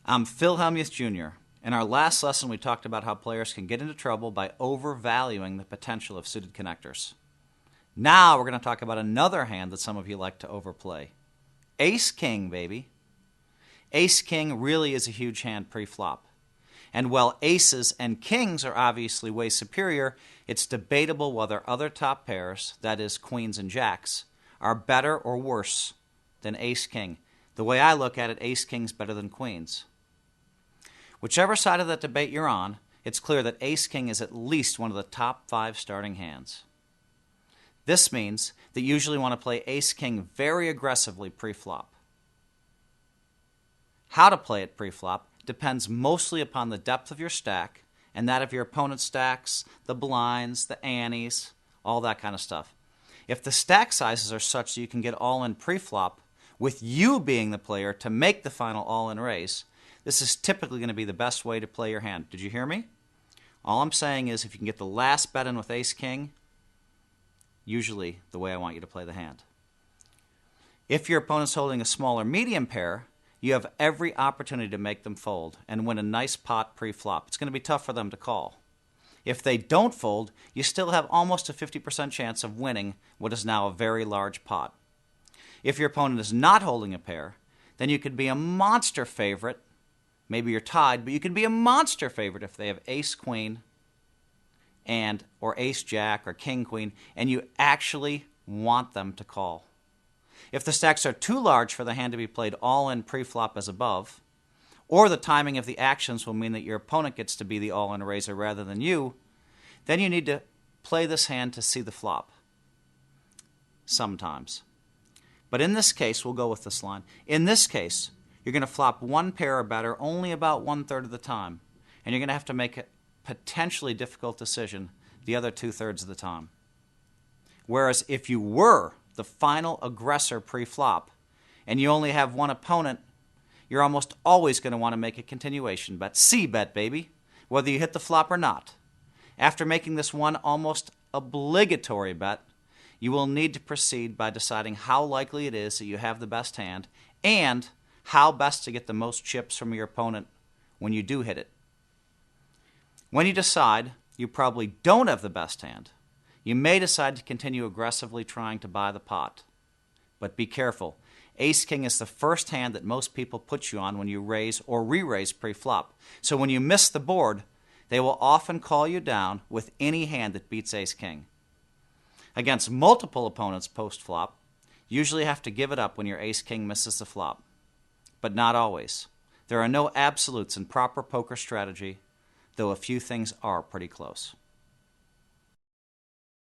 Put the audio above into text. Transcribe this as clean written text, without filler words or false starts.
I'm Phil Hellmuth Jr. In our last lesson, we talked about how players can get into trouble by overvaluing the potential of suited connectors. Now we're going to talk about another hand that some of you like to overplay. Ace-King, baby. Ace-King really is a huge hand pre-flop. And while aces and kings are obviously way superior, it's debatable whether other top pairs, that is queens and jacks, are better or worse than ace-king. The way I look at it, ace-king's better than queens. Whichever side of that debate you're on, it's clear that ace-king is at least one of the top 5 starting hands. This means that you usually want to play ace-king very aggressively pre-flop. How to play it pre-flop depends mostly upon the depth of your stack and that of your opponent's stacks, the blinds, the antes, all that kind of stuff. If the stack sizes are such that you can get all-in pre-flop, with you being the player to make the final all-in raise, this is typically going to be the best way to play your hand. Did you hear me? All I'm saying is if you can get the last bet in with ace-king, usually the way I want you to play the hand. If your opponent's holding a smaller medium pair, you have every opportunity to make them fold and win a nice pot pre-flop. It's going to be tough for them to call. If they don't fold, you still have almost a 50% chance of winning what is now a very large pot. If your opponent is not holding a pair, then you could be a monster favorite. Maybe you're tied, but you could be a monster favorite if they have ace-queen or ace-jack or king-queen, and you actually want them to call. If the stacks are too large for the hand to be played all-in pre-flop as above, or the timing of the actions will mean that your opponent gets to be the all-in raiser rather than you, then you need to play this hand to see the flop. Sometimes. But in this case, we'll go with this line. In this case, you're going to flop one pair or better only about 1/3 of the time, and you're going to have to make a potentially difficult decision the other 2/3 of the time. Whereas if you were the final aggressor pre-flop, and you only have one opponent, you're almost always going to want to make a continuation bet. C-bet, baby, whether you hit the flop or not. After making this one almost obligatory bet, you will need to proceed by deciding how likely it is that you have the best hand and how best to get the most chips from your opponent when you do hit it. When you decide you probably don't have the best hand, you may decide to continue aggressively trying to buy the pot. But be careful. Ace-king is the first hand that most people put you on when you raise or re-raise pre-flop. So when you miss the board, they will often call you down with any hand that beats ace-king. Against multiple opponents post-flop, you usually have to give it up when your ace-king misses the flop. But not always. There are no absolutes in proper poker strategy, though a few things are pretty close.